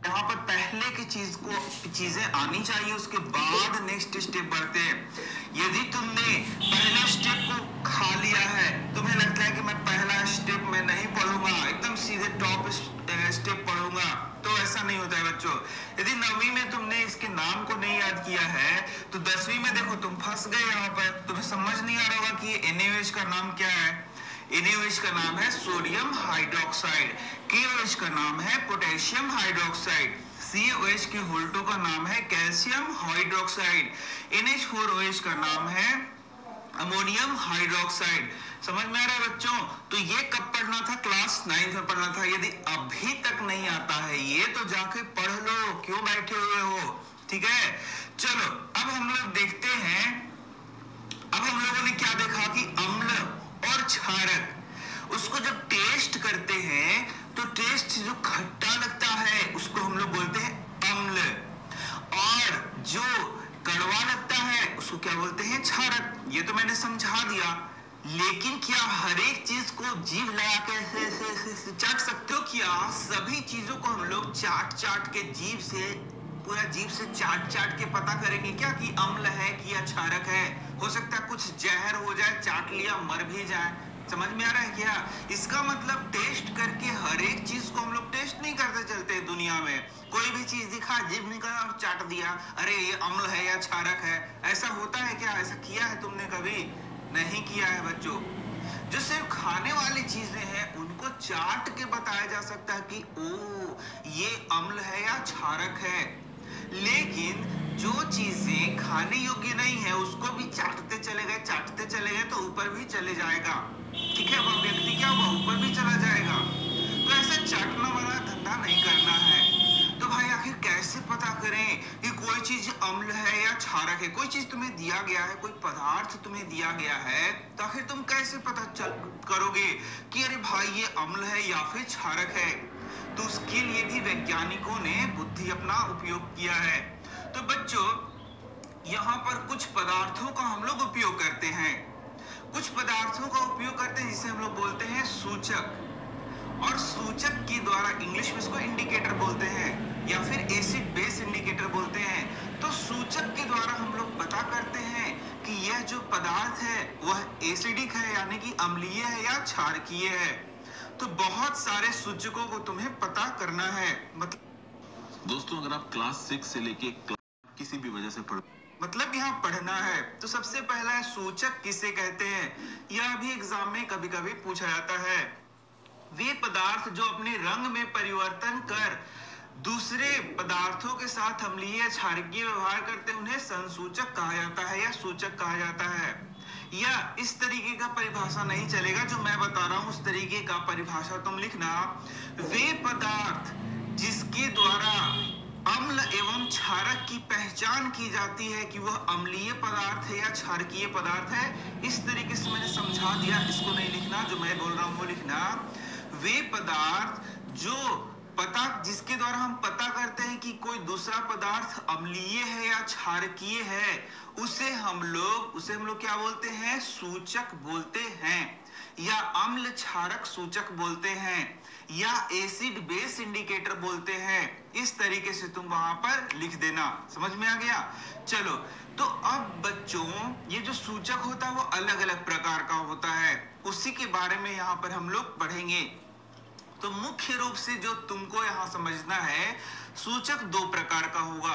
यहाँ पर पहले की चीजें आनी चाहिए, उसके बाद नेक्स्ट स्टेप बढ़ते हैं। यदि तुमने पहले स्टेप को खा लिया है, तुम्हें लगता है कि मैं पहला स्टेप में नहीं पढ़ूंगा, एकदम सीधे टॉप स्टेप पढ़ूंगा, तो ऐसा नहीं होता है बच्चों। यदि 9वीं में तुमने इसके नाम को नहीं याद किया है तो 10वीं में देखो तुम फंस गए। यहाँ पर तुम्हें समझ नहीं आ रहा होगा कि NaOH का नाम क्या है। NaOH का नाम है सोडियम हाइड्रोक्साइड, KOH का नाम है पोटेशियम हाइड्रोक्साइड, CaOH के होल्टो का नाम है कैल्शियम हाइड्रोक्साइड, NH4OH का नाम है अमोनियम हाइड्रोक्साइड। समझ में आ रहा है बच्चों? तो ये कब पढ़ना था? क्लास 9 में पढ़ना था। यदि अभी तक नहीं आता है ये तो जाके पढ़ लो, क्यों बैठे हुए हो? ठीक है, चलो अब हम लोग देखते हैं। अब हम लोगों ने क्या देखा कि अम्ल और क्षारक, उसको जब टेस्ट करते हैं तो टेस्ट जो खट्टा लगता है उसको हम लोग बोलते हैं अम्ल, और जो कड़वा लगता है उसको क्या बोलते हैं? क्षारक। ये तो मैंने समझा दिया, लेकिन क्या हर एक चीज को जीभ लगा के चाट सकते हो? क्या सभी चीजों को हम लोग चाट के जीभ से, पूरा जीभ से चाट के पता करेंगे क्या कि अम्ल है कि या क्षारक है? हो सकता है कुछ जहर हो जाए, चाट लिया मर भी जाए। समझ में आ रहा है क्या? इसका मतलब टेस्ट करके हर एक चीज को हम लोग टेस्ट नहीं करते चलते दुनिया में। कोई भी चीज दिखा, जीभ निकाला और चाट दिया, अरे ये अम्ल है या क्षारक है। ऐसा होता है क्या? ऐसा किया है तुमने कभी? नहीं किया है बच्चों। जो सिर्फ खाने वाली चीजें हैं उनको चाट के बताया जा सकता है कि ओ ये अम्ल है या क्षारक है, लेकिन जो चीजें खाने योग्य नहीं है उसको भी चाटते चले गए तो ऊपर भी चले जाएगा। ठीक है, वह व्यक्ति क्या हुआ? ऊपर भी चला जाएगा। तो ऐसा चाटना वाला धंधा नहीं करना है। तो भाई आखिर कैसे पता करें कि कोई चीज अम्ल है या क्षारक है? कोई चीज तुम्हें दिया गया है, कोई पदार्थ तुम्हें दिया गया है, तो आखिर तुम कैसे पता करोगे कि अरे भाई ये अम्ल है या फिर क्षारक है? तो उसके लिए भी वैज्ञानिकों ने बुद्धि अपना उपयोग किया है। तो बच्चों यहाँ पर कुछ पदार्थों का हम लोग उपयोग करते हैं, जिसे हम लोग बोलते हैं सूचक, और सूचक के द्वारा इंग्लिश में इसको इंडिकेटर बोलते हैं या फिर एसिड बेस इंडिकेटर बोलते हैं। तो सूचक के द्वारा हम लोग पता करते हैं कि यह जो पदार्थ है वह एसिडिक है यानी कि अम्लीय है या क्षारकीय है। तो बहुत सारे सूचकों को तुम्हें पता करना है। दोस्तों अगर आप क्लास 6 से लेके किसी भी वजह से मतलब यहाँ पढ़ना है तो सबसे पहला है सूचक किसे कहते हैं। यह भी एग्जाम में कभी कभी पूछा जाता है। वे पदार्थ जो अपने रंग में परिवर्तन कर दूसरे पदार्थों के साथ अम्लीय क्षारकीय व्यवहार करते हैं उन्हें संसूचक कहा जाता है या सूचक कहा जाता है। या इस तरीके का परिभाषा नहीं चलेगा, जो मैं बता रहा हूं उस तरीके का परिभाषा तुम लिखना। वे पदार्थ जिसके द्वारा अम्ल एवं क्षारक की पहचान की जाती है कि वह अम्लीय पदार्थ है या क्षारकीय पदार्थ है, इस तरीके से मैंने समझा दिया। इसको नहीं लिखना, जो मैं बोल रहा हूं वो लिखना। वे पदार्थ जो जिसके द्वारा हम पता करते हैं कि कोई दूसरा पदार्थ अम्लीय है या क्षारकीय है, उसे हम लोग क्या बोलते हैं? सूचक बोलते हैं, या अम्ल क्षारक सूचक बोलते हैं, या एसिड बेस इंडिकेटर बोलते हैं। इस तरीके से तुम वहां पर लिख देना। समझ में आ गया? चलो, तो अब बच्चों ये जो सूचक होता है वो अलग अलग प्रकार का होता है, उसी के बारे में यहाँ पर हम लोग पढ़ेंगे। तो मुख्य रूप से जो तुमको यहाँ समझना है, सूचक दो प्रकार का होगा।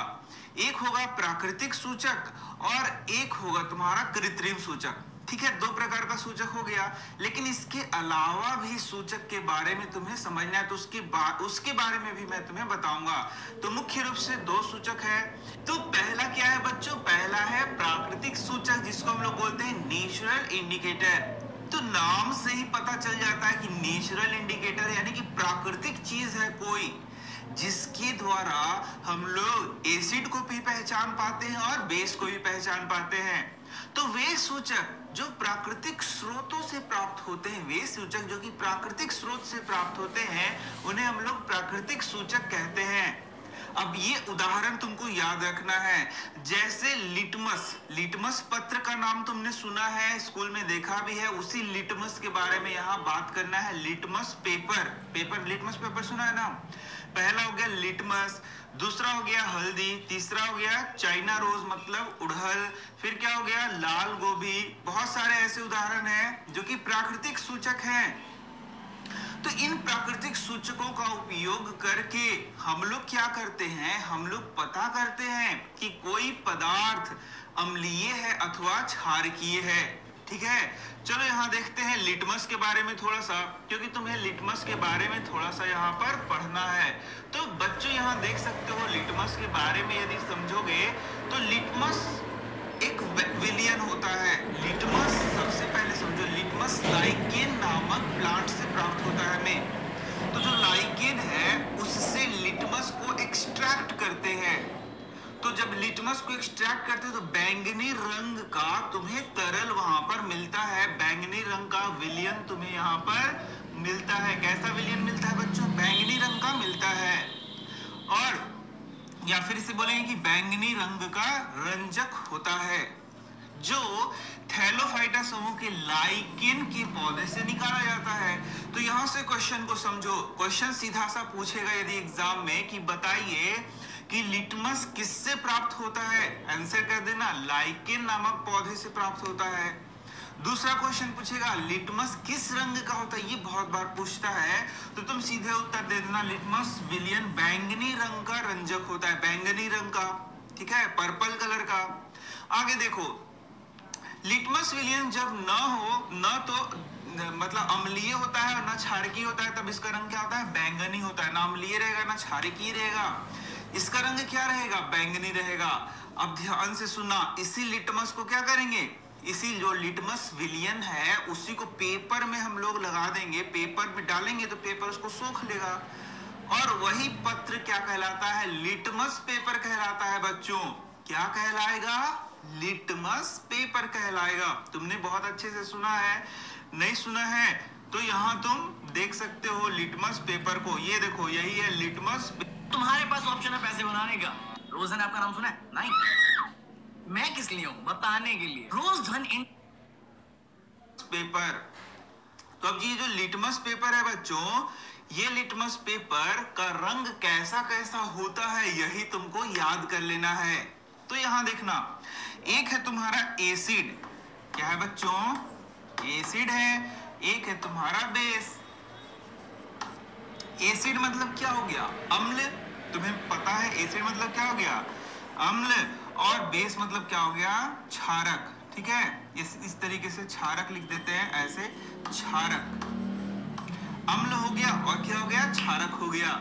एक होगा प्राकृतिक सूचक और एक होगा तुम्हारा कृत्रिम सूचक। ठीक है, दो प्रकार का सूचक हो गया, लेकिन इसके अलावा भी सूचक के बारे में तुम्हें समझना है, तो उसके बारे में भी मैं तुम्हें बताऊंगा। तो मुख्य रूप से दो सूचक है। तो पहला क्या है बच्चों? पहला है प्राकृतिक सूचक, जिसको हम लोग बोलते हैं नेचुरल इंडिकेटर। तो नाम से ही पता चल जाता है कि नेचुरल इंडिकेटर यानी कि प्राकृतिक चीज है कोई, जिसके द्वारा हम लोग एसिड को भी पहचान पाते हैं और बेस को भी पहचान पाते हैं। तो वे सूचक जो प्राकृतिक स्रोतों से प्राप्त होते हैं, वे सूचक जो कि प्राकृतिक स्रोत से प्राप्त होते हैं, उन्हें हम लोग प्राकृतिक सूचक कहते हैं। अब ये उदाहरण तुमको याद रखना है, जैसे लिटमस पत्र का नाम तुमने सुना है, स्कूल में देखा भी है, उसी लिटमस के बारे में यहाँ बात करना है। लिटमस पेपर, लिटमस पेपर सुना है ना? पहला हो गया लिटमस, दूसरा हो गया हल्दी, तीसरा हो गया चाइना रोज मतलब उड़हल, फिर क्या हो गया लाल गोभी। बहुत सारे ऐसे उदाहरण हैं जो कि प्राकृतिक सूचक हैं। तो इन प्राकृतिक सूचकों का उपयोग करके हम लोग क्या करते हैं, हम लोग पता करते हैं कि कोई पदार्थ अम्लीय है अथवा क्षारकीय है। ठीक है, चलो यहाँ देखते हैं लिटमस के बारे में थोड़ा सा, क्योंकि तुम्हें लिटमस के बारे में थोड़ा सा यहाँ पर पढ़ना है। तो बच्चों यहाँ देख सकते हो लिटमस के बारे में यदि समझोगे तो लिटमस एक विलियन होता है। लिटमस सबसे पहले समझो, लिटमस लाइकेन नामक प्लांट से प्राप्त होता है हमें। तो जो लाइकेन है उससे लिटमस को एक्सट्रैक्ट करते हैं। तो जब लिटमस को एक्सट्रैक्ट करते हैं तो बैंगनी रंग का तुम्हें तरल वहां पर मिलता है, बैंगनी रंग का विलियन तुम्हें यहाँ पर मिलता है। कैसा विलियन मिलता है बच्चों? बैंगनी रंग का मिलता है। और या फिर इसे बोलेंगे कि बैंगनी रंग का रंजक होता है, जो थैलोफाइटा समूह के लाइकेन के पौधे से निकाला जाता है। तो यहां से क्वेश्चन को समझो, क्वेश्चन सीधा सा पूछेगा यदि एग्जाम में कि बताइए कि लिटमस किससे प्राप्त होता है, आंसर कर देना लाइकेन नामक पौधे से प्राप्त होता है। दूसरा क्वेश्चन पूछेगा लिटमस किस रंग का होता है, ये बहुत बार पूछता है, तो तुम सीधे उत्तर दे देना लिटमस विलियन बैंगनी रंग का रंजक होता है, बैंगनी रंग का। ठीक है, पर्पल कलर का। आगे देखो, लिटमस विलियन जब न हो, न तो मतलब अम्लीय होता है और न क्षारकीय होता है, तब इसका रंग क्या होता है? बैंगनी होता है। ना अम्लीय रहेगा ना क्षारकीय रहेगा, इसका रंग क्या रहेगा? बैंगनी रहेगा। अब ध्यान से सुना, इसी लिटमस को क्या करेंगे, इसी जो लिटमस विलियन है उसी को पेपर में हम लोग लगा देंगे, पेपर में डालेंगे तो पेपर उसको सोख लेगा, और वही पत्र क्या कहलाता है? लिटमस पेपर कहलाता है बच्चों। क्या कहलाएगा? लिटमस पेपर कहलाएगा। तुमने बहुत अच्छे से सुना है, नहीं सुना है तो यहाँ तुम देख सकते हो लिटमस पेपर को। ये देखो, यही है लिटमस। तुम्हारे पास ऑप्शन है पैसे बनाने का। रोजन आपका नाम सुना है? नहीं। मैं किस लिए हूं? बताने के लिए। रोजधन इन पेपर। तो अब ये जो लिटमस पेपर है बच्चों, ये लिटमस पेपर का रंग कैसा कैसा होता है यही तुमको याद कर लेना है। तो यहां देखना, एक है तुम्हारा एसिड, क्या है बच्चों? एसिड है। एक है तुम्हारा बेस। एसिड मतलब क्या हो गया? अम्ल। तुम्हें पता है एसिड मतलब क्या हो गया? अम्ल। और बेस मतलब क्या हो गया? क्षारक। ठीक है, इस तरीके से क्षारक लिख देते हैं, ऐसे क्षारक। अम्ल हो गया और क्या हो गया? क्षारक हो गया।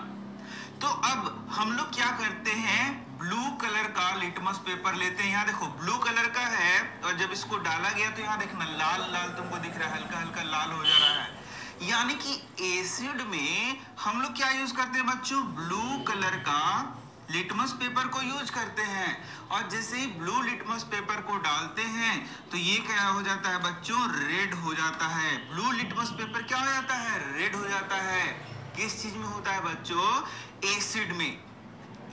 तो अब हम लोग क्या करते हैं, ब्लू कलर का लिटमस पेपर लेते हैं। यहाँ देखो ब्लू कलर का है, और जब इसको डाला गया तो यहाँ देखना लाल लाल तुमको दिख रहा है, हल्का हल्का लाल हो जा रहा है। यानी कि एसिड में हम लोग क्या यूज करते हैं बच्चों? ब्लू कलर का लिटमस पेपर को यूज करते हैं। और जैसे ही ब्लू लिटमस पेपर को डालते हैं तो ये क्या हो जाता है बच्चों? रेड हो जाता है। ब्लू लिटमस पेपर क्या हो जाता है? रेड हो जाता है। किस चीज में होता है बच्चों? एसिड में।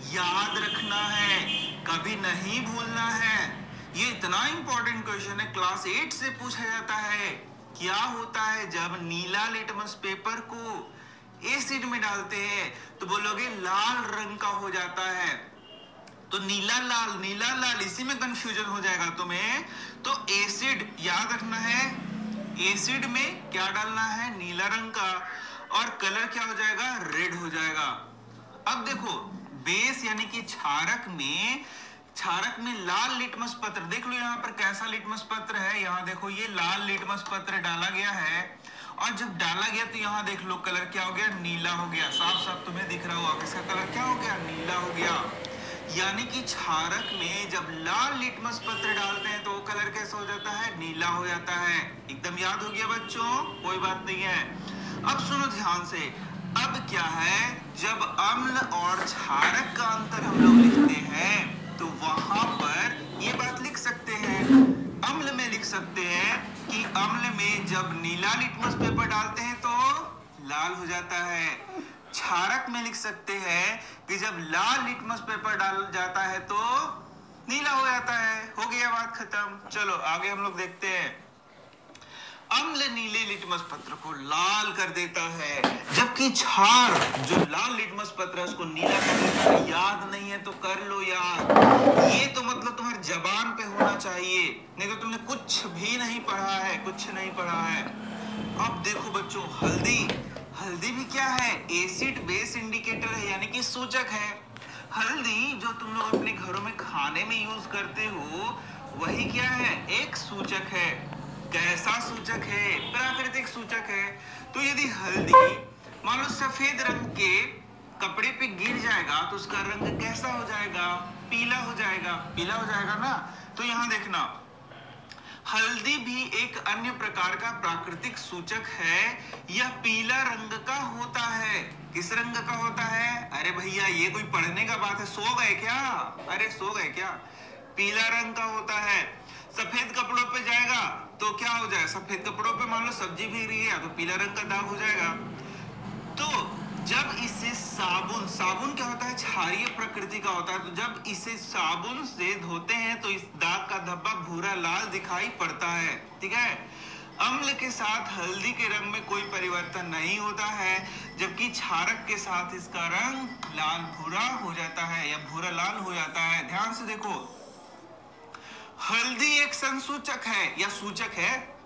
याद रखना है, कभी नहीं भूलना है। ये इतना इंपॉर्टेंट क्वेश्चन है, क्लास 8 से पूछा जाता है। क्या होता है जब नीला लिटमस पेपर को एसिड में डालते हैं? तो बोलोगे लाल रंग का हो जाता है। तो नीला लाल इसी में कंफ्यूजन हो जाएगा तुम्हें। तो एसिड याद रखना है, एसिड में क्या डालना है? नीला रंग का, और कलर क्या हो जाएगा? रेड हो जाएगा। अब देखो बेस यानी कि क्षारक में लाल लिटमस पत्र देख लो, यहाँ पर कैसा लिटमस पत्र है। यहाँ देखो ये लाल लिटमस पत्र डाला गया है, और जब डाला गया तो यहाँ देख लो कलर क्या हो गया? नीला हो गया। साफ साफ तुम्हें दिख रहा होगा इसका कलर क्या हो गया? नीला हो गया। यानी कि क्षारक में जब लाल लिटमस पत्र डालते हैं तो वो कलर कैसा हो जाता है? नीला हो जाता है। एकदम याद हो गया बच्चों, कोई बात नहीं है। अब सुनो ध्यान से, अब क्या है, जब अम्ल और क्षारक का अंतर हम लोग लिखते हैं तो वहां पर ये बात लिख सकते हैं। अम्ल में लिख सकते हैं कि अम्ल में जब नीला लिटमस पेपर डालते हैं तो लाल हो जाता है। क्षारक में लिख सकते हैं कि जब लाल लिटमस पेपर डाल जाता है तो नीला हो जाता है। हो गया बात खत्म। चलो आगे हम लोग देखते हैं। अम्ल नीले लिटमस पत्र को लाल कर देता है, जबकि क्षार जो लाल लिटमस पत्र है उसको नीला कर देता है। याद नहीं है तो कर लो यार, ये तो मतलब तुम्हारी जबान पे होना चाहिए, नहीं तो तुमने कुछ भी नहीं पढ़ा है, कुछ नहीं पढ़ा है। अब देखो बच्चों, हल्दी, हल्दी भी क्या है? एसिड बेस इंडिकेटर है, यानी कि सूचक है। हल्दी जो तुम लोग अपने घरों में खाने में यूज करते हो वही क्या है? एक सूचक है। कैसा सूचक है? प्राकृतिक सूचक है। तो यदि हल्दी मान लो सफेद रंग के कपड़े पे गिर जाएगा तो उसका रंग कैसा हो जाएगा? पीला हो जाएगा, पीला हो जाएगा ना। तो यहां देखना, हल्दी भी एक अन्य प्रकार का प्राकृतिक सूचक है। यह पीला रंग का होता है। किस रंग का होता है? अरे भैया ये कोई पढ़ने का बात है? सो गए क्या? अरे सो गए क्या? पीला रंग का होता है। सफेद कपड़ों पे जाएगा तो क्या हो जाए? सफेद कपड़ों पे मान लो सब्जी भीग रही है तो पीला रंग का दाग हो जाएगा। तो जब इसे साबुन, साबुन क्या होता है? क्षारीय प्रकृति का होता है। तो जब इसे साबुन से धोते हैं तो इस दाग का धब्बा भूरा लाल दिखाई पड़ता है, ठीक है। अम्ल के साथ हल्दी के रंग में कोई परिवर्तन नहीं होता है, जबकि क्षारक के साथ इसका रंग लाल भूरा हो जाता है या भूरा लाल हो जाता है। ध्यान से देखो, हल्दी एक संसूचक है या सूचक है?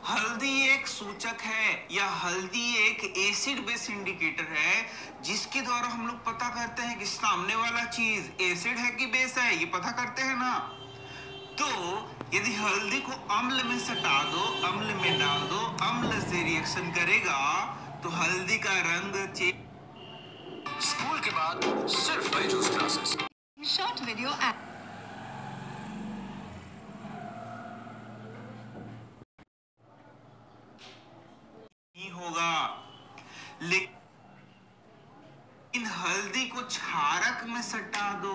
हल्दी एक सूचक है या हल्दी एक एसिड बेस इंडिकेटर है, जिसके द्वारा हम लोग पता करते हैं कि सामने वाला चीज एसिड है कि बेस है, ये पता करते हैं ना। तो यदि हल्दी को अम्ल में सटा दो, अम्ल में डाल दो, अम्ल से रिएक्शन करेगा तो हल्दी का रंग स्कूल के बाद सिर्फ Byju's classes. Short video app होगा, लेकिन हल्दी को क्षारक में सटा दो,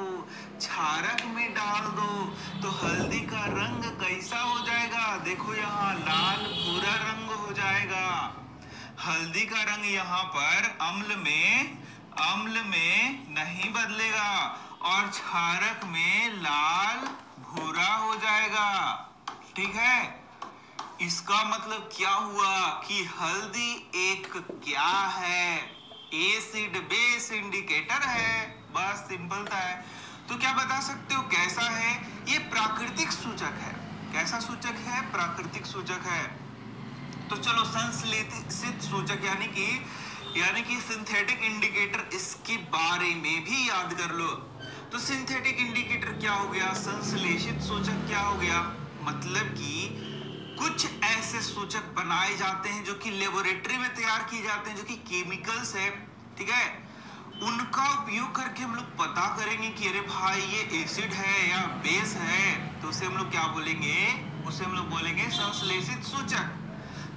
क्षारक में डाल दो तो हल्दी का रंग कैसा हो जाएगा? देखो यहाँ लाल भूरा रंग हो जाएगा। हल्दी का रंग यहाँ पर अम्ल में नहीं बदलेगा और क्षारक में लाल भूरा हो जाएगा, ठीक है। इसका मतलब क्या हुआ कि हल्दी एक क्या है? एसिड बेस इंडिकेटर है। बस सिंपल था। तो क्या बता सकते हो कैसा है? ये प्राकृतिक सूचक है। कैसा सूचक है? प्राकृतिक सूचक है। तो चलो संश्लेषित सूचक यानी कि सिंथेटिक इंडिकेटर, इसके बारे में भी याद कर लो। तो सिंथेटिक इंडिकेटर क्या हो गया? संश्लेषित सूचक क्या हो गया? मतलब कि कुछ ऐसे सूचक बनाए जाते हैं जो कि लेबोरेटरी में तैयार किए जाते हैं, जो कि केमिकल्स है, ठीक है। उनका उपयोग करके हम लोग पता करेंगे कि अरे भाई ये एसिड है या बेस है, तो उसे हम लोग क्या बोलेंगे? उसे हम लोग बोलेंगे संश्लेषित सूचक।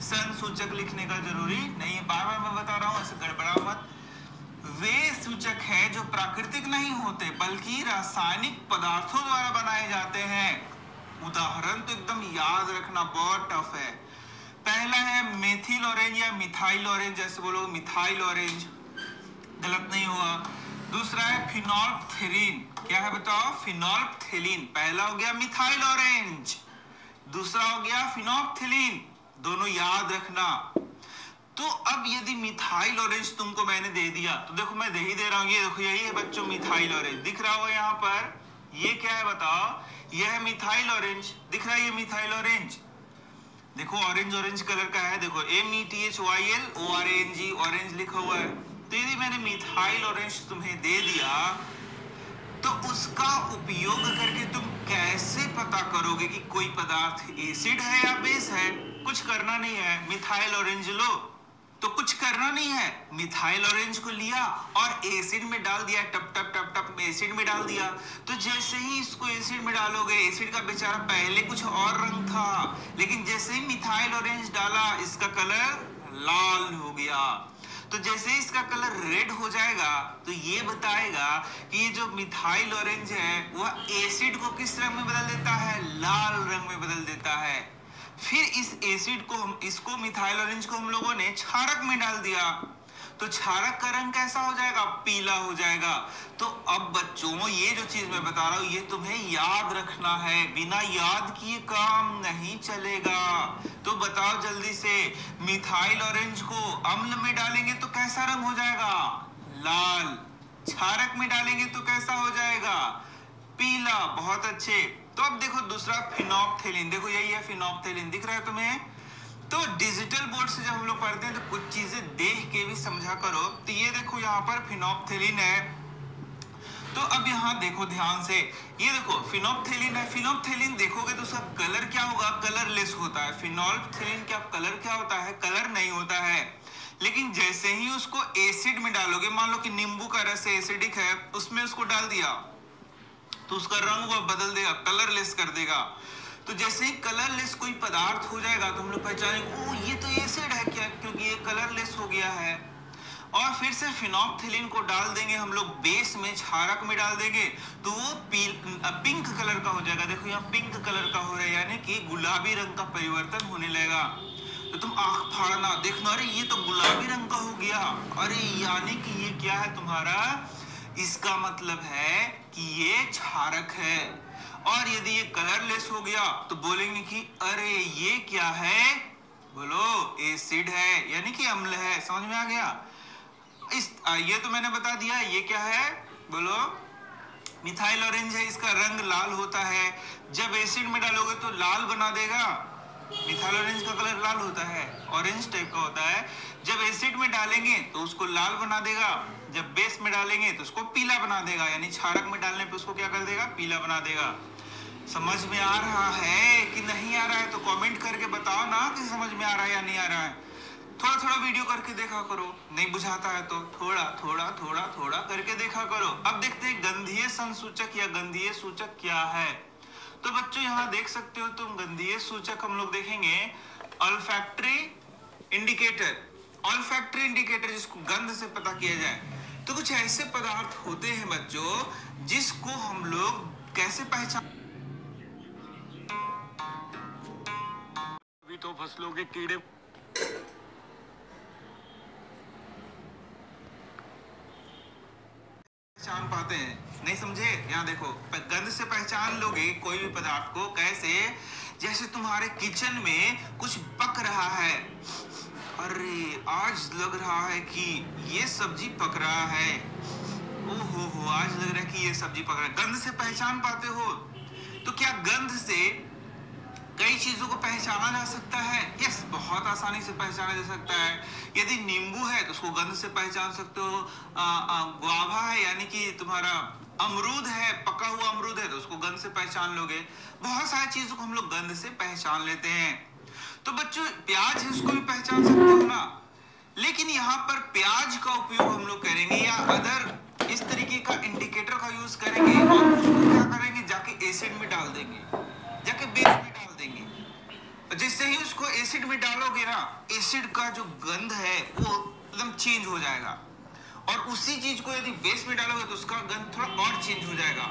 संसूचक लिखने का जरूरी नहीं है, बार बार मैं बता रहा हूं, ऐसे गड़बड़ाओ मत। वे सूचक है जो प्राकृतिक नहीं होते बल्कि रासायनिक पदार्थों द्वारा बनाए जाते हैं। उदाहरण तो एकदम याद रखना, बहुत टफ है। पहला है मेथिल ऑरेंज या मिथाइल ऑरेंज, जैसे बोलो मिथाइल ऑरेंज, गलत नहीं हुआ। दूसरा है फिनोल्फ्थेलीन, क्या है बताओ? फिनोल्फ्थेलीन। पहला हो गया मिथाइल ऑरेंज, दूसरा हो गया फिनोल्फ्थेलीन, दोनों याद रखना। तो अब यदि मिथाइल ऑरेंज तुमको मैंने दे दिया तो देखो मैं दे ही दे रहा हूं, ये देखो यही है बच्चों मिथाइल ऑरेंज, दिख रहा होगा यहाँ पर। ये क्या है बताओ? यह है मिथाइल ऑरेंज, दिख रहा है ये मिथाइल ऑरेंज। देखो ऑरेंज ऑरेंज कलर का है, देखो METHYL ऑरेंज लिखा हुआ है। तो यदि मैंने मिथाइल ऑरेंज तुम्हें दे दिया तो उसका उपयोग करके तुम कैसे पता करोगे कि कोई पदार्थ एसिड है या बेस है? कुछ करना नहीं है, मिथाइल ऑरेंज लो, तो कुछ करना नहीं है, मिथाइल ऑरेंज को लिया और एसिड में डाल दिया, टप टप टप टप एसिड में डाल दिया। तो जैसे ही इसको एसिड में डालोगे, एसिड का बेचारा पहले कुछ और रंग था, लेकिन जैसे ही मिथाइल ऑरेंज डाला इसका कलर लाल हो गया। तो जैसे ही इसका कलर रेड हो जाएगा तो ये बताएगा कि ये जो मिथाइल ऑरेंज है वह एसिड को किस रंग में बदल देता है? लाल रंग में बदल देता है। फिर इस एसिड को इसको मिथाइल ऑरेंज को हम लोगों ने क्षारक में डाल दिया तो क्षारक का रंग कैसा हो जाएगा? पीला हो जाएगा। तो अब बच्चों ये जो चीज मैं बता रहा हूं ये तुम्हें याद रखना है, बिना याद किए काम नहीं चलेगा। तो बताओ जल्दी से, मिथाइल ऑरेंज को अम्ल में डालेंगे तो कैसा रंग हो जाएगा? लाल। क्षारक में डालेंगे तो कैसा हो जाएगा? पीला। बहुत अच्छे। तो अब देखो दूसरा फिनोप्थेलिन, देखो यही है फिनोप्थेलिन, दिख रहा है तुम्हें? तो डिजिटल बोर्ड से जब हम लोग पढ़ते हैं तो कुछ चीजें देख के भी समझा करो। तो ये देखो यहाँ पर फिनोप्थेलिन है। तो अब यहाँ देखो ध्यान से, ये देखो फिनोप्थेलिन है। फिनोप्थेलिन देखोगे तो उसका कलर क्या होगा? कलरलेस होता है। फिनोल्फथेलिन का कलर क्या होता है? कलर नहीं होता है। लेकिन जैसे ही उसको एसिड में डालोगे, मान लो कि नींबू का रस एसिडिक है, उसमें उसको डाल दिया तो उसका रंग वो बदल देगा, कलरलेस कर देगा। तो जैसे ही कलरलेस कोई पदार्थ हो जाएगा तो हम लोग पहचानेंगे ओ ये तो एसिड है क्या, क्योंकि ये कलरलेस हो गया है। और फिर से फिनोप्थेलिन को डाल देंगे हम लोग बेस में, क्षारक में डाल देंगे तो वो पिंक कलर का हो जाएगा। देखो यहाँ पिंक कलर का हो रहा है, यानी कि गुलाबी रंग का परिवर्तन होने लगेगा। तो तुम आंख फाड़ना, देखना अरे ये तो गुलाबी रंग का हो गया, अरे यानी कि ये क्या है तुम्हारा? इसका मतलब है कि ये क्षारक है। और यदि ये कलरलेस हो गया तो बोलेंगे कि अरे ये क्या है? बोलो एसिड है, यानी कि अम्ल है। समझ में आ गया? ये तो मैंने बता दिया। ये क्या है? बोलो मिथाइल ऑरेंज है, इसका रंग लाल होता है। जब एसिड में डालोगे तो लाल बना देगा। मिथाइल ऑरेंज का कलर लाल होता है, ऑरेंज टाइप का होता है। जब एसिड में डालेंगे तो उसको लाल बना देगा, जब बेस में डालेंगे तो उसको पीला बना देगा, यानी क्षारक में डालने पे उसको क्या कर देगा? पीला बना देगा। समझ में आ रहा है कि नहीं आ रहा है? तो कमेंट करके बताओ ना कि समझ में आ रहा है या नहीं आ रहा है। थोड़ा थोड़ा वीडियो करके देखा करो, नहीं बुझाता है तो थोड़ा थोड़ा थोड़ा थोड़ा करके देखा करो। अब देखते हैं गंधीय संसूचक या गंधीय सूचक क्या है। तो बच्चों यहाँ देख सकते हो तुम, गंधीय सूचक हम लोग देखेंगे ऑल्फैक्टरी इंडिकेटर। ऑल्फैक्टरी इंडिकेटर जिसको गंध से पता किया जाए। तो कुछ ऐसे पदार्थ होते हैं बच्चों जिसको हम लोग कैसे पहचान, तो फसलों के कीड़े पहचान पाते हैं। नहीं समझे? यहाँ देखो, गंध से पहचान लोगे कोई भी पदार्थ को कैसे? जैसे तुम्हारे किचन में कुछ पक रहा है, अरे आज लग रहा है कि ये सब्जी पक रहा है, ओहो आज लग रहा है कि ये सब्जी पक रहा है। गंध से पहचान पाते हो। तो क्या गंध से कई चीजों को पहचाना जा सकता है? यस, बहुत आसानी से पहचाना जा सकता है। यदि नींबू है तो उसको गंध से पहचान सकते हो। गुआवा है यानी कि तुम्हारा अमरूद है, पका हुआ अमरूद है तो उसको गंध से पहचान लोगे। बहुत सारी चीजों को हम लोग गंध से पहचान लेते हैं। तो बच्चों प्याज है उसको भी पहचान सकते हो ना। लेकिन यहाँ पर प्याज का उपयोग हम लोग करेंगे या अदर इस तरीके का इंडिकेटर का यूज करेंगे और उसको क्या करेंगे? जाके एसिड में डाल देंगे, जाके बेस में डाल देंगे। जिससे ही उसको एसिड में डालोगे ना, एसिड का जो गंध है वो एकदम चेंज हो जाएगा। और उसी चीज को यदि बेस में डालोगे तो उसका गंध थोड़ा और चेंज हो जाएगा।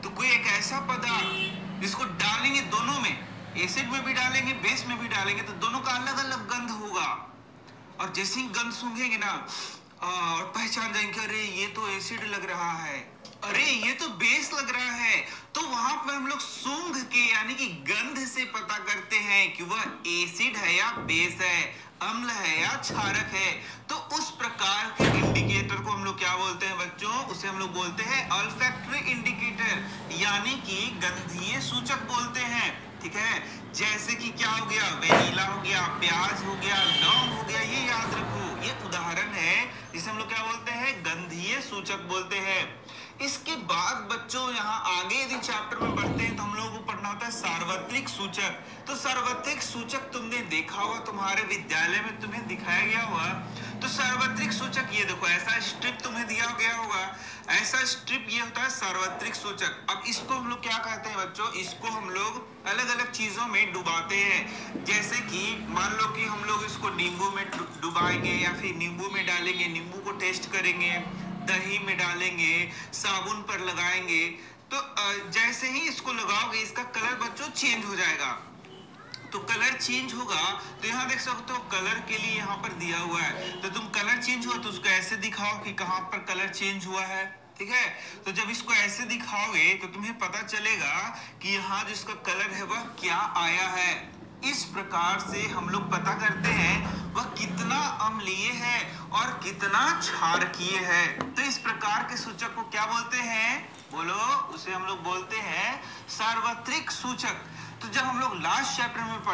तो कोई एक ऐसा पदार्थ जिसको डालेंगे दोनों में, एसिड में भी डालेंगे बेस में भी डालेंगे, तो दोनों का अलग अलग गंध होगा। और जैसे ही गंध सूंघेंगे ना और पहचान जाएंगे अरे ये तो एसिड लग रहा है, अरे ये तो बेस लग रहा है। तो वहां पर हम लोग सूंघ के यानी कि गंध से पता करते हैं कि वह एसिड है या बेस है, अम्ल है या क्षारक है। तो उस प्रकार के इंडिकेटर को हम लोग क्या बोलते हैं बच्चों? उसे हम लोग बोलते हैं ऑल्फैक्टरी इंडिकेटर, यानी कि गंधीय सूचक बोलते हैं। ठीक है, जैसे कि क्या हो गया? वेनिला हो गया, प्याज हो गया, लौंग हो गया, ये याद रखो। ये उदाहरण है जिसे हम लोग क्या बोलते हैं? गंधीय सूचक बोलते हैं। इसके बाद बच्चों यहाँ आगे यदि चैप्टर में बढ़ते हैं तो हम लोगों को पढ़ना होता है सार्वत्रिक सूचक। तो सार्वत्रिक सूचक तुमने देखा होगा, तुम्हारे विद्यालय में तुम्हें दिखाया गया होगा। तो सार्वत्रिक सूचक ये देखो, ऐसा स्ट्रिप तुम्हें दिया गया होगा, ऐसा स्ट्रिप ये होता है सार्वत्रिक सूचक। अब इसको हम लोग क्या कहते हैं बच्चों? इसको हम लोग अलग अलग चीजों में डुबाते हैं। जैसे कि मान लो कि हम लोग इसको नींबू में डुबाएंगे या फिर नींबू में डालेंगे, नींबू को टेस्ट करेंगे, दही में डालेंगे, साबुन पर लगाएंगे। तो जैसे ही इसको लगाओगे इसका कलर बच्चों चेंज हो जाएगा। तो कलर चेंज होगा। तो यहाँ देख सकते हो कलर के लिए यहाँ पर दिया हुआ है, तो तुम कलर चेंज हुआ तो उसको ऐसे दिखाओ कि कहाँ पर कलर चेंज हुआ है, ठीक है। तो जब इसको ऐसे दिखाओगे तो तुम्हें पता चलेगा कि यहाँ जिसका कलर है वह क्या आया है। इस प्रकार से हम लोग पता करते हैं वह कितना अम्लीय है और कितना क्षारकीय है। तो इस प्रकार के सूचक को क्या बोलते हैं, बोलो, उसे हम लोग बोलते हैं सार्वत्रिक सूचक। तो जब हम लोग लास्ट चैप्टर में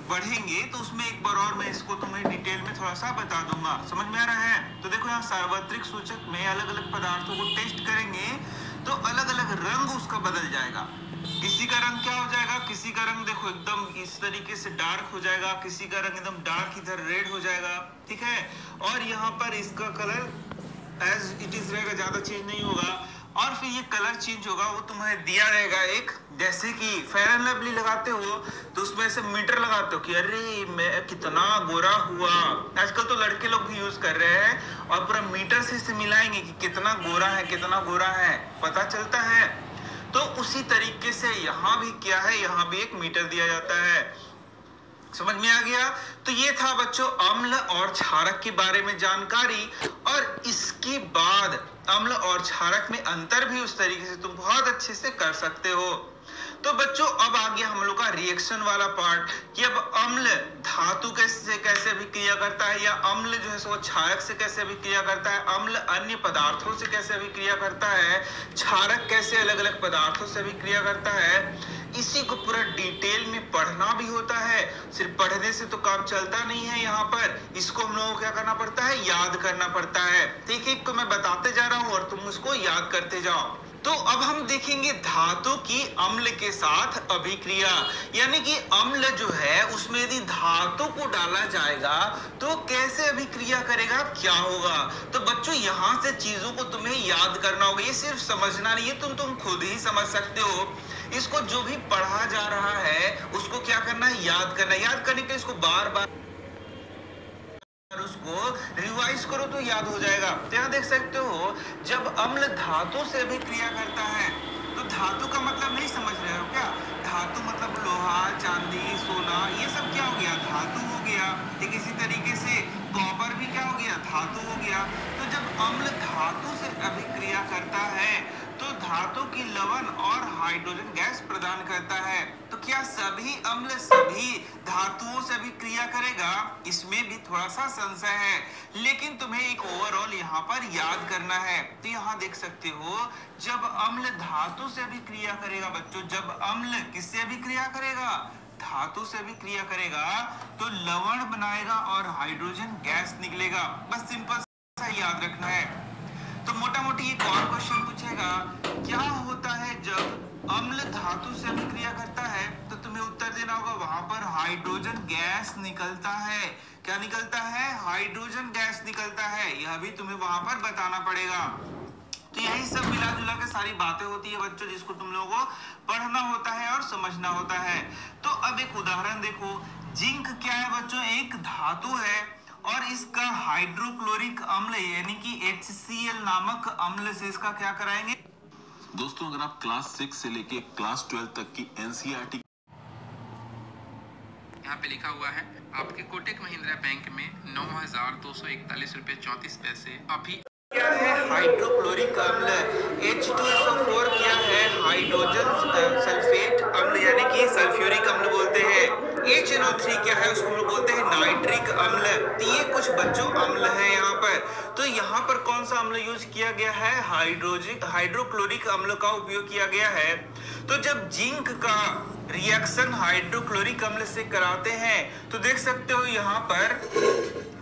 बढ़ेंगे तो उसमें एक बार और मैं इसको तुम्हें डिटेल में थोड़ा सा बता दूंगा। समझ में आ रहा है? तो देखो यहाँ सार्वत्रिक सूचक में अलग अलग पदार्थों को टेस्ट करेंगे तो अलग अलग रंग उसका बदल जाएगा। किसी का रंग क्या हो जाएगा, किसी का रंग देखो एकदम इस तरीके से डार्क हो जाएगा, किसी का रंग एकदम डार्क इधर रेड हो जाएगा, ठीक है। और यहाँ पर इसका कलर एज इट इज रहेगा, ज्यादा चेंज नहीं होगा। और फिर ये कलर चेंज होगा, वो तुम्हें दिया रहेगा एक, जैसे कि फेयर एंड लवली लगाते हो तो उसमें ऐसे मीटर लगाते हो कि अरे मैं कितना गोरा हुआ। आजकल तो लड़के लोग भी यूज कर रहे हैं और पूरा मीटर से इसे मिलाएंगे कि कितना गोरा है, कितना गोरा है, पता चलता है। तो उसी तरीके से यहाँ भी क्या है, यहाँ भी एक मीटर दिया जाता है। समझ में आ गया? तो ये था बच्चों अम्ल और क्षारक के बारे में जानकारी। और इसके बाद अम्ल और क्षारक में अंतर भी उस तरीके से तुम बहुत अच्छे से कर सकते हो। तो बच्चों अब आ गया हम लोग का रिएक्शन वाला पार्ट कि अब अम्ल धातु कैसे अभिक्रिया करता है, या अम्ल जो है सो क्षारक से कैसे अभिक्रिया करता है, अम्ल अन्य पदार्थों से कैसे अभिक्रिया करता है, क्षारक कैसे अलग अलग पदार्थों से अभिक्रिया करता है। इसी को पूरा डिटेल में पढ़ना भी होता है। सिर्फ पढ़ने से तो काम चलता नहीं है, यहाँ पर इसको हम लोगों को क्या करना पड़ता है, याद करना पड़ता है। ठीक है, को मैं बताते जा रहा हूँ और तुम उसको याद करते जाओ। तो अब हम देखेंगे धातु की अम्ल के साथ अभिक्रिया, यानी कि अम्ल जो है उसमें यदि धातु को डाला जाएगा तो कैसे अभिक्रिया करेगा, क्या होगा। तो बच्चों यहाँ से चीजों को तुम्हें याद करना होगा, ये सिर्फ समझना नहीं है, तुम खुद ही समझ सकते हो। इसको जो भी पढ़ा जा रहा है उसको क्या करना है, याद करना है। याद करने के लिए इसको बार बार उसको रिवाइज करो तो याद हो जाएगा। तो यहाँ देख सकते हो जब अम्ल धातु से अभिक्रिया करता है, तो धातु का मतलब नहीं समझ रहे हो क्या, धातु मतलब लोहा, चांदी, सोना, ये सब क्या हो गया, धातु हो गया। ठीक इसी तरीके से कॉपर भी क्या हो गया, धातु हो गया। तो जब अम्ल धातु से अभिक्रिया करता है तो धातु की लवण और हाइड्रोजन गैस प्रदान करता है। तो क्या सभी अम्ल सभी धातुओं से अभिक्रिया करेगा, इसमें भी थोड़ा सा संशय है, लेकिन तुम्हें एक ओवरऑल यहाँ पर याद करना है। तो यहाँ देख सकते हो जब अम्ल धातु से अभिक्रिया करेगा बच्चों, जब अम्ल किससे अभिक्रिया करेगा, धातु से अभिक्रिया करेगा तो लवण बनाएगा और हाइड्रोजन गैस निकलेगा। बस सिंपल सा याद रखना है। तो मोटा मोटी एक और क्वेश्चन पूछेगा, क्या होता है जब अम्ल धातु से अभिक्रिया करता है, तो तुम्हें उत्तर देना होगा वहां पर हाइड्रोजन गैस निकलता है। क्या निकलता है, हाइड्रोजन गैस निकलता है, यह भी तुम्हें वहां पर बताना पड़ेगा। तो यही सब मिला जुला के सारी बातें होती है बच्चों, जिसको तुम लोगों को पढ़ना होता है और समझना होता है। तो अब एक उदाहरण देखो, जिंक क्या है बच्चों, एक धातु है और इसका हाइड्रोक्लोरिक अम्ल यानी कि HCl नामक अम्ल से इसका क्या कराएंगे। दोस्तों अगर आप क्लास 6 से लेके क्लास 12 तक की NCERT यहाँ पे लिखा हुआ है आपके कोटक महिंद्रा बैंक में 9,241 रुपये 34 पैसे अभी क्या है, हाइड्रोक्लोरिक अम्ल। H2SO4 क्या है, हाइड्रोजन सल्फेट अम्ल यानी कि सल्फ्यूरिक अम्ल बोलते हैं। HNO3 क्या है, उसको हम लोग बोलते हैं नाइट्रिक अम्ल। तो ये कुछ बच्चों अम्ल है यहाँ पर। तो यहाँ पर कौन सा अम्ल यूज किया गया है, हाइड्रोक्लोरिक अम्ल का उपयोग किया गया है। तो जब जिंक का रिएक्शन हाइड्रोक्लोरिक अम्ल से कराते हैं तो देख सकते हो यहाँ पर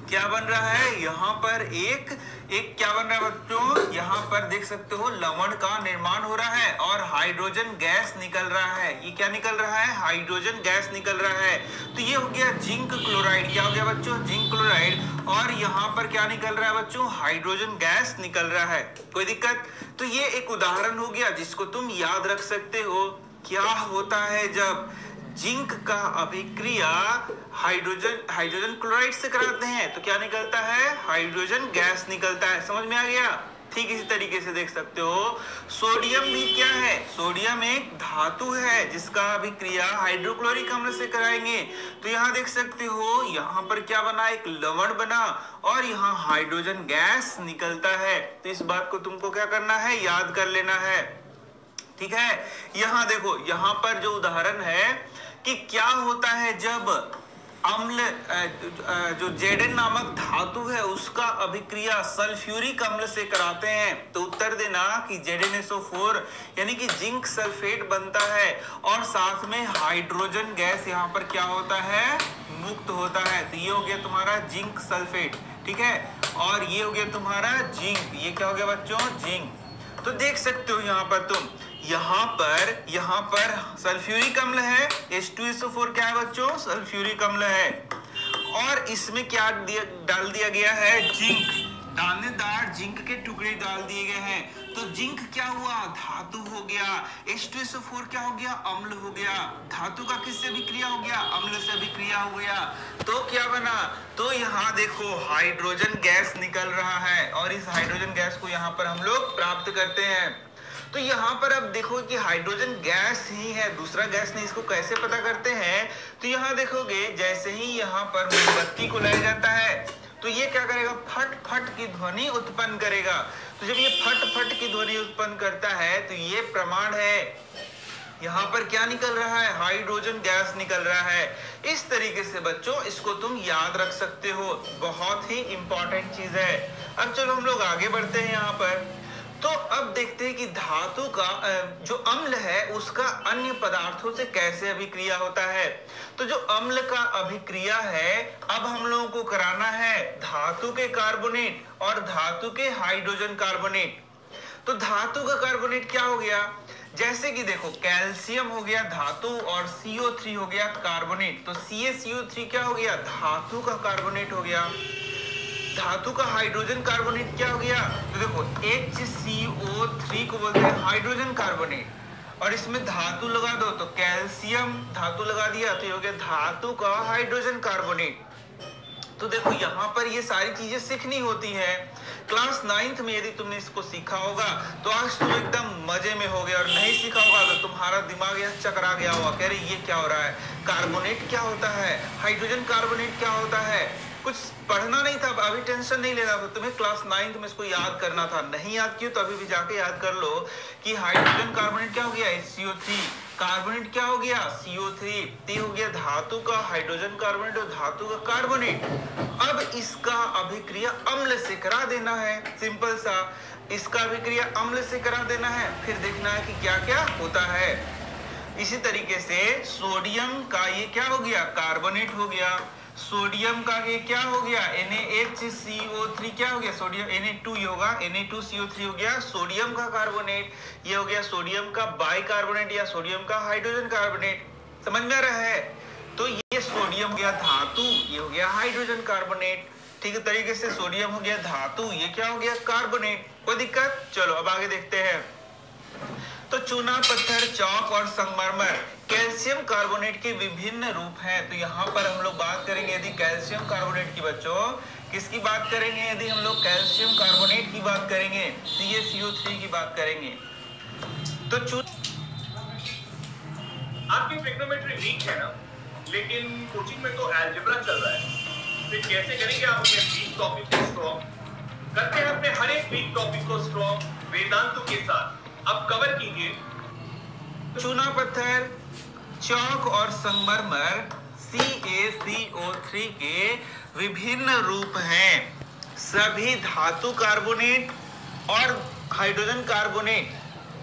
क्या बन रहा है, यहाँ पर एक क्या बन रहा है बच्चों, यहाँ पर देख सकते हो लवण का निर्माण हो रहा है और हाइड्रोजन गैस निकल रहा है। ये क्या निकल रहा है, हाइड्रोजन गैस निकल रहा है। तो ये हो गया जिंक क्लोराइड। क्या हो गया बच्चों, जिंक क्लोराइड। और यहाँ पर क्या निकल रहा है बच्चों, हाइड्रोजन गैस निकल रहा है। कोई दिक्कत। तो ये एक उदाहरण हो गया जिसको तुम याद रख सकते हो। क्या होता है जब जिंक का अभिक्रिया हाइड्रोजन क्लोराइड से कराते हैं तो क्या निकलता है, हाइड्रोजन गैस निकलता है। समझ में आ गया। ठीक इसी तरीके से देख सकते हो सोडियम भी क्या है, सोडियम एक धातु है जिसका अभिक्रिया हाइड्रोक्लोरिक अम्ल से कराएंगे। तो यहाँ देख सकते हो यहाँ पर क्या बना, एक लवण बना और यहाँ हाइड्रोजन गैस निकलता है। तो इस बात को तुमको क्या करना है, याद कर लेना है। ठीक है, यहाँ देखो यहाँ पर जो उदाहरण है कि क्या होता है जब अम्ल जो Zn नामक धातु है उसका अभिक्रिया सल्फ्यूरिक अम्ल से कराते हैं। तो उत्तर देना कि ZnSO4 यानी कि जिंक सल्फेट बनता है और साथ में हाइड्रोजन गैस यहाँ पर क्या होता है, मुक्त होता है। तो ये हो गया तुम्हारा जिंक सल्फेट, ठीक है, और ये हो गया तुम्हारा जिंक, ये क्या हो गया बच्चों, जिंक। तो देख सकते हो यहाँ पर तुम यहाँ पर सल्फ्यूरिक अम्ल है, H2SO4 क्या है बच्चों, सल्फ्यूरिक अम्ल है, और इसमें क्या डाल दिया गया है, जिंक, दानेदार जिंक के टुकड़े डाल दिए गए हैं। तो जिंक क्या हुआ, धातु हो गया, H2SO4 क्या हो गया, अम्ल हो गया, धातु का किससे अभिक्रिया हो गया, अम्ल से अभिक्रिया हो गया। तो क्या बना, तो यहाँ देखो हाइड्रोजन गैस निकल रहा है और इस हाइड्रोजन गैस को यहाँ पर हम लोग प्राप्त करते हैं। तो यहाँ पर अब देखो कि हाइड्रोजन गैस ही है, दूसरा गैस नहीं। इसको कैसे पता करते हैं, तो यहाँ देखोगे जैसे ही यहाँ पर मोमबत्ती को लाया जाता है तो ये क्या करेगा, फट फट की ध्वनि उत्पन्न करेगा। तो जब ये फट फट की ध्वनि उत्पन्न करता है तो ये प्रमाण है, यहाँ पर क्या निकल रहा है, हाइड्रोजन गैस निकल रहा है। इस तरीके से बच्चों इसको तुम याद रख सकते हो, बहुत ही इंपॉर्टेंट चीज है। अब चलो हम लोग आगे बढ़ते हैं यहाँ पर। तो अब देखते हैं कि धातु का जो अम्ल है उसका अन्य पदार्थों से कैसे अभिक्रिया होता है। तो जो अम्ल का अभिक्रिया है अब हम लोगों को कराना है धातु के कार्बोनेट और धातु के हाइड्रोजन कार्बोनेट। तो धातु का कार्बोनेट क्या हो गया, जैसे कि देखो कैल्शियम हो गया धातु और CO3 हो गया कार्बोनेट। तो CaCO3 क्या हो गया, धातु का कार्बोनेट हो गया। धातु का हाइड्रोजन कार्बोनेट क्या हो गया, तो देखो HCO3 को बोलते हैं हाइड्रोजन कार्बोनेट, और इसमें धातु लगा दो तो कैल्शियम धातु लगा दिया तो ये हो गया धातु का हाइड्रोजन कार्बोनेट। तो देखो यहाँ पर ये सारी चीजें सीखनी होती है। क्लास 9th में यदि तुमने इसको सीखा होगा तो आज तुम एकदम मजे में हो गए, और नहीं सीखा होगा तो तुम्हारा दिमाग यहाँ चकरा गया होगा, कह रहे ये क्या हो रहा है, कार्बोनेट क्या होता है, हाइड्रोजन कार्बोनेट क्या होता है। कुछ पढ़ना नहीं था, अभी टेंशन नहीं लेना था, तुम्हें क्लास 9th में इसको याद करना था। नहीं याद किया तो अभी भी जाके याद कर लो कि हाइड्रोजन कार्बोनेट क्या हो गया, HCO3, कार्बोनेट क्या हो गया, CO3, ते हो गया धातु का हाइड्रोजन कार्बोनेट और धातु का कार्बोनेट। अब इसका अभिक्रिया अम्ल से करा देना है, सिंपल सा, इसका अभिक्रिया अम्ल से करा देना है, फिर देखना है कि क्या क्या होता है। इसी तरीके से सोडियम का ये क्या हो गया, कार्बोनेट हो गया, सोडियम का ये क्या हो गया, NaHCO3 क्या हो गया, सोडियम Na2 ये होगा, Na2CO3 हो गया सोडियम का कार्बोनेट, ये हो गया सोडियम का बाइकार्बोनेट या सोडियम का हाइड्रोजन कार्बोनेट। समझ में आ रहा है, तो ये सोडियम हो गया धातु, ये हो गया हाइड्रोजन कार्बोनेट। ठीक है, तरीके से सोडियम हो गया धातु, ये क्या हो गया, कार्बोनेट। कोई दिक्कत, चलो अब आगे देखते हैं। तो चूना, पत्थर, चौक और संगमरमर कैल्शियम कार्बोनेट के विभिन्न रूप हैं। तो यहाँ पर हम लोग बात करेंगे यदि कैल्शियम कार्बोनेट की, बच्चों किसकी बात करेंगे, यदि हम लोग कैल्शियम कार्बोनेट की बात करेंगे, CaCO3 की बात करेंगे। तो आपकी ट्रिग्नोमेट्री वीक है ना, लेकिन कोचिंग में तो अलजेब्रा चल रहा है, फिर कैसे करेंगे आप अपने वीक टॉपिक को स्ट्रॉन्ग? करते हैं अपने हर एक वीक टॉपिक को स्ट्रॉन्ग वेदांतों के साथ। अब कवर कीजिए चूना, पत्थर, चौक और संगमरमर CaCO3 के विभिन्न रूप हैं। सभी धातु कार्बोनेट और हाइड्रोजन कार्बोनेट,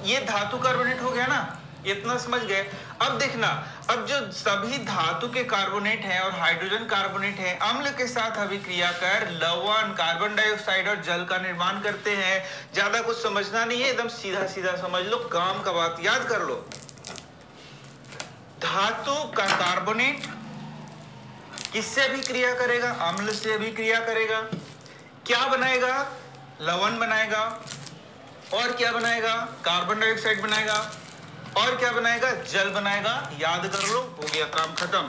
ये धातु कार्बोनेट हो गया ना, इतना समझ गए। अब देखना, अब जो सभी धातु के कार्बोनेट हैं और हाइड्रोजन कार्बोनेट हैं अम्ल के साथ अभिक्रिया कर लवण, कार्बन डाइऑक्साइड और जल का निर्माण करते हैं। ज्यादा कुछ समझना नहीं है, एकदम सीधा सीधा समझ लो, काम का बात याद कर लो। धातु का कार्बोनेट किससे अभिक्रिया करेगा, अम्ल से अभिक्रिया करेगा, क्या बनाएगा, लवण बनाएगा, और क्या बनाएगा, कार्बन डाइऑक्साइड बनाएगा, और क्या बनाएगा, जल बनाएगा। याद कर लो, हो गया काम खत्म,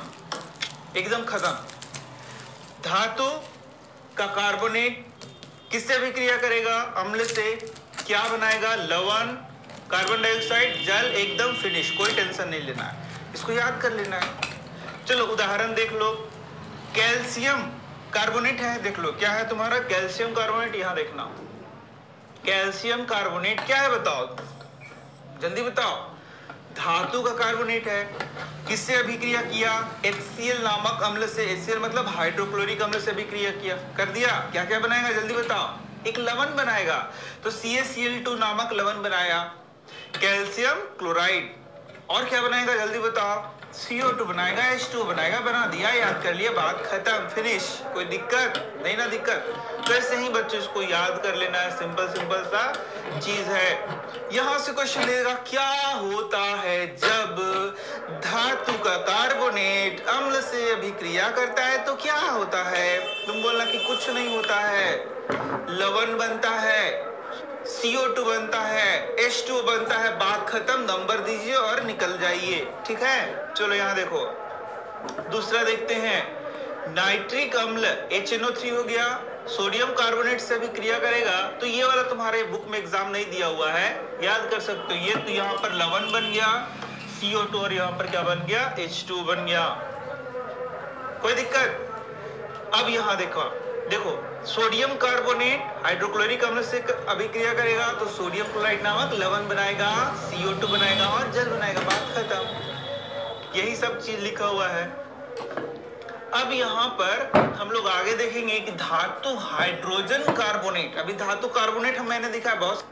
एकदम खत्म। धातु का कार्बोनेट किससे अभिक्रिया करेगा? अम्ल से। क्या बनाएगा? लवण, कार्बन डाइऑक्साइड, जल, एकदम फिनिश, कोई टेंशन नहीं लेना है, इसको याद कर लेना है। चलो उदाहरण देख लो। कैल्शियम कार्बोनेट है, देख लो क्या है तुम्हारा? Calcium carbonate. यहां देखना, कैल्शियम कार्बोनेट क्या है बताओ, जल्दी बताओ। धातु का कार्बोनेट है। किससे अभिक्रिया किया? HCl नामक अम्ल से। HCl मतलब हाइड्रोक्लोरिक अम्ल से अभिक्रिया किया, कर दिया। क्या क्या बनाएगा जल्दी बताओ? एक लवण बनाएगा, तो CaCl2 नामक लवण बनाया। Calcium chloride. और क्या बनाएगा जल्दी बताओ? CO2 बनाएगा, H2 बनाएगा। बना दिया, याद कर लिया, बात खत्म, फिनिश। कोई दिक्कत नहीं ना? दिक्कत तो ऐसे ही बच्चों इसको याद कर लेना है, सिंपल सिंपल सा चीज है। यहां से क्वेश्चन लेगा, क्या होता है जब धातु का कार्बोनेट अम्ल से अभिक्रिया करता है तो क्या होता है? तुम बोलना कि कुछ नहीं होता है, लवण बनता है, CO2 बनता है, H2 बनता है, बात खत्म, नंबर दीजिए और निकल जाइए। ठीक है, चलो यहां देखो, दूसरा देखते हैं। नाइट्रिक अम्ल HNO3 हो गया, सोडियम कार्बोनेट से भी क्रिया करेगा। तो ये वाला तुम्हारे बुक में एग्जाम नहीं दिया हुआ है, याद कर सकते हो। ये तो यहाँ पर लवण बन गया CO2 और यहाँ पर क्या बन गया? H2 बन गया। कोई दिक्कत? अब यहाँ देखो, सोडियम कार्बोनेट हाइड्रोक्लोरिक अम्ल से अभिक्रिया करेगा तो सोडियम क्लोराइड नामक लवण बनाएगा, CO2 बनाएगा और जल बनाएगा, बात खत्म। यही सब चीज लिखा हुआ है। अब यहाँ पर हम लोग आगे देखेंगे कि धातु हाइड्रोजन कार्बोनेट। अभी धातु कार्बोनेट मैंने दिखा है बॉस,